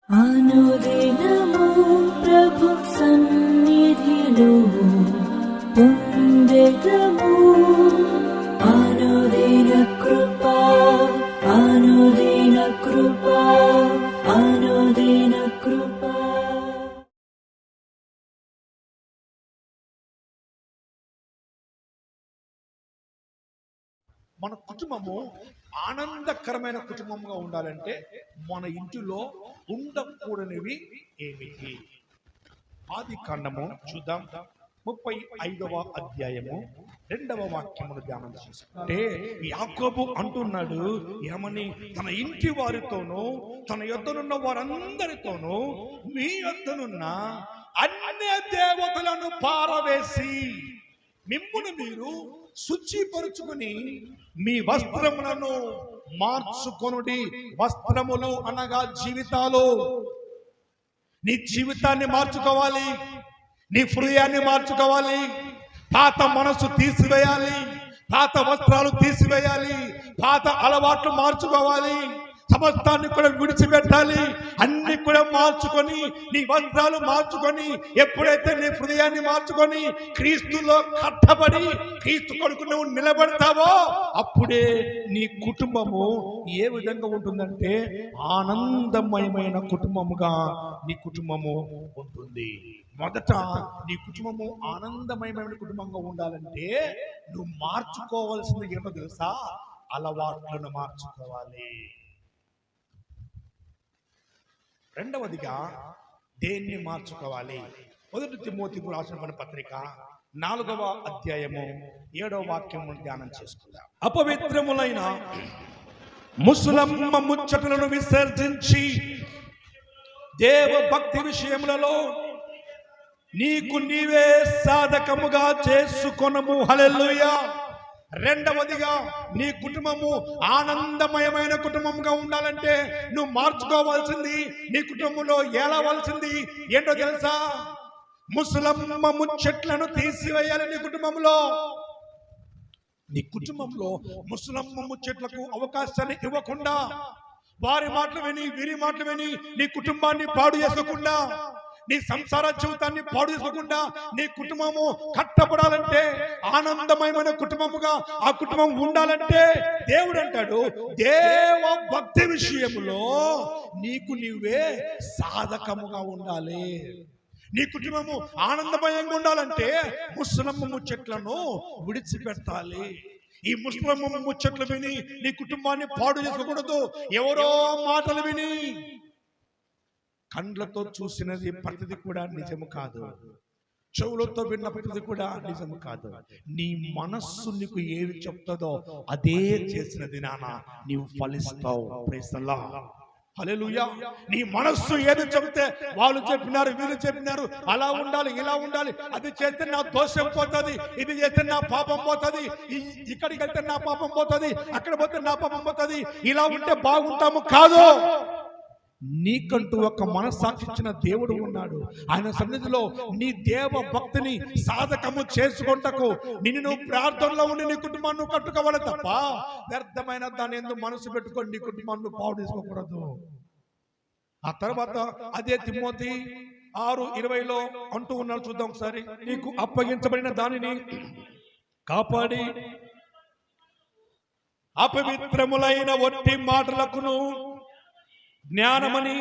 అనుదినము ప్రభు సన్నిధిలో పొందెదము అనుదిన కృప, అనుదిన కృప, అనుదిన కృప. మన కుటుంబము ఆనందకరమైన కుటుంబంగా ఉండాలంటే మన ఇంటిలో ఉండకూడనివి ఏమిటి? ఆదికాండము చూద్దాం, 35వ అధ్యాయము 2వ వాక్యమును ధ్యానం చేసుకుంటే యాకోబు అంటున్నాడు ఏమని, తన ఇంటి వారితోనూ తన యొద్దనున్న వారందరితోనూ మీ యొద్దనున్న అన్య దేవతలను పారవేసి మిమ్మును మీరు శుచిపరుచుకుని మీ వస్త్రములను మార్చుకొనుడి. వస్త్రములు అనగా జీవితాలు. నీ జీవితాన్ని మార్చుకోవాలి, నీ హృదయాన్ని మార్చుకోవాలి, పాత మనసు తీసివేయాలి, పాత వస్త్రాలు తీసివేయాలి, పాత అలవాట్లు మార్చుకోవాలి, సమస్తాన్ని కూడా విడిచిపెట్టాలి, అన్ని కూడా మార్చుకొని నీ వస్త్రాలు మార్చుకొని ఎప్పుడైతే నీ హృదయాన్ని మార్చుకొని క్రీస్తులో కట్టబడి క్రీస్తు కొడుకు నువ్వు నిలబడతావో అప్పుడే నీ కుటుంబము ఏ విధంగా ఉంటుందంటే ఆనందమయమైన కుటుంబముగా నీ కుటుంబము ఉంటుంది. మొదట నీ కుటుంబము ఆనందమయమైన కుటుంబంగా ఉండాలంటే నువ్వు మార్చుకోవాల్సింది ఏమో తెలుసా? అలవాట్లను మార్చుకోవాలి. రెండవదిగా దేన్ని మార్చుకోవాలి? 1 తిమోతికి రాసిన పత్రిక 4వ అధ్యాయము 7వ వాక్యము ధ్యానం చేసుకుందాం. అపవిత్రములైన ముసలమ్మ ముచ్చటలను విసర్జించి దేవ భక్తి విషయములలో నీకు నీవే సాధకముగా చేసుకొనము. హల్లెలూయా. రెండవదిగా నీ కుటుంబము ఆనందమయమైన కుటుంబంగా ఉండాలంటే నువ్వు మార్చుకోవాల్సింది, నీ కుటుంబంలో ఏలవలసింది ఏంటో తెలుసా? ముసలమ్మ ముచ్చట్లను తీసివేయాలి. నీ కుటుంబంలో ముసలమ్మ ముచ్చట్లకు అవకాశాన్ని ఇవ్వకుండా, వారి మాటలు విని వీరి మాటలు విని నీ కుటుంబాన్ని పాడు చేసుకోకుండా, నీ సంసార జీవితాన్ని పాడు చేసుకోకుండా నీ కుటుంబము కట్టబడాలంటే, ఆనందమయమైన కుటుంబముగా ఆ కుటుంబం ఉండాలంటే దేవుడు అంటాడు దేవ భక్తి విషయములో నీకు నీవే సాధకముగా ఉండాలి. నీ కుటుంబము ఆనందమయంగా ఉండాలంటే ముసలమ్మ ముచ్చట్లను విడిచిపెట్టాలి. ఈ ముసలమ్మ ముచ్చట్లు విని నీ కుటుంబాన్ని పాడు చేసుకోకూడదు. ఎవరో మాటలు విని కండ్లతో చూసినది ప్రతిది కూడా నిజము కాదు, చెవులతో విన్న ప్రతిది కూడా నిజము కాదు. నీ మనస్సు నీకు ఏవి చెప్తుందో అదే చేసినది నాన్న నీవు ఫలిస్తావు. Praise the lord. హల్లెలూయా. నీ మనస్సు ఏది చెప్తే, వాళ్ళు చెప్పినారు వీళ్ళు చెప్పినారు అలా ఉండాలి ఇలా ఉండాలి, అది చేస్తే నా దోషం పోతుంది, ఇది చేస్తే నా పాపం పోతుంది, ఇక్కడికి వెళ్తే నా పాపం పోతుంది, అక్కడ పోతే నా పాపం పోతుంది, ఇలా ఉంటే బాగుంటాము కాదు. నీకంటూ ఒక మనస్సాక్షి ఇచ్చిన దేవుడు ఉన్నాడు. ఆయన సన్నిధిలో నీ దేవ భక్తిని సాధకము చేసుకుంటకు నిన్ను నువ్వు ప్రార్థనలో ఉండి నీ కుటుంబాన్ని కట్టుకోవాలి తప్ప వ్యర్థమైన దాన్ని ఎందుకు మనసు పెట్టుకొని నీ కుటుంబాన్ని పాడు చేసుకోకూడదు. ఆ తర్వాత అదే తిమోతి 6:20 అంటూ ఉన్నాడు, చూద్దాం ఒకసారి. నీకు అప్పగించబడిన దానిని కాపాడి అపవిత్రములైన ఒట్టి మాటలకును జ్ఞానమని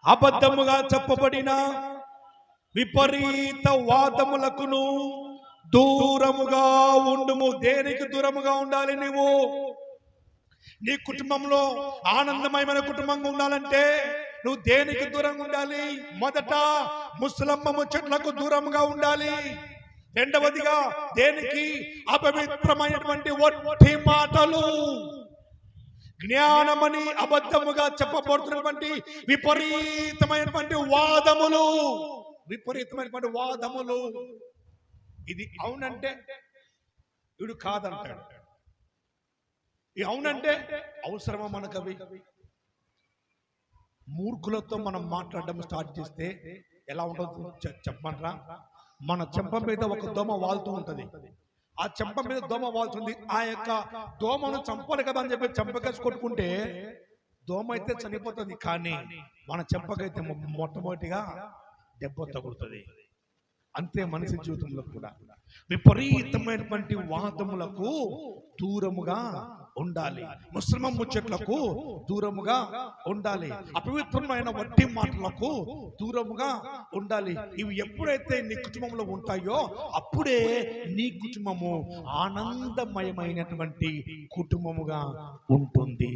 అబద్ధముగా చెప్పబడిన విపరీత వాదములకును దూరముగా ఉండుము. దేనికి దూరముగా ఉండాలి? నువ్వు నీ కుటుంబంలో ఆనందమయమైన కుటుంబంగా ఉండాలంటే నువ్వు దేనికి దూరంగా ఉండాలి? మొదట ముసలమ్మ ముచ్చట్లకు దూరంగా ఉండాలి. రెండవదిగా దేనికి? అపవిత్రమైనటువంటి ఒట్టి మాటలు, జ్ఞానమని అబద్ధముగా చెప్పబడుతున్నటువంటి విపరీతమైనటువంటి వాదములు. ఇది అవునంటే వీడు కాదంటాడు, ఇది అవునంటే అవసరమా మనకు? అవి మూర్ఖులతో మనం మాట్లాడడం స్టార్ట్ చేస్తే ఎలా ఉంటుందో చెప్పమంటారా? మన చెంప మీద ఒక దోమ వాలుతూ ఉంటది. ఆ చెంప మీద దోమ వాలుతుంది. ఆ యొక్క దోమను చంపాలి కదా అని చెప్పి చెంపకేసి కొట్టుకుంటే దోమ అయితే చనిపోతుంది, కానీ మన చెంపకైతే మొట్టమొదటిగా దెబ్బ తగులుతుంది. అంతే మనిషి జీవితంలో కూడా విపరీతమైనటువంటి వాదములకు దూరముగా ఉండాలి. ముస్లిం ముచ్చట్లకు దూరముగా ఉండాలి. అపవిత్రమైన వడ్డీ మాటలకు దూరముగా ఉండాలి. ఇవి ఎప్పుడైతే నీ కుటుంబంలో ఉంటాయో అప్పుడే నీ కుటుంబము ఆనందమయమైనటువంటి కుటుంబముగా ఉంటుంది.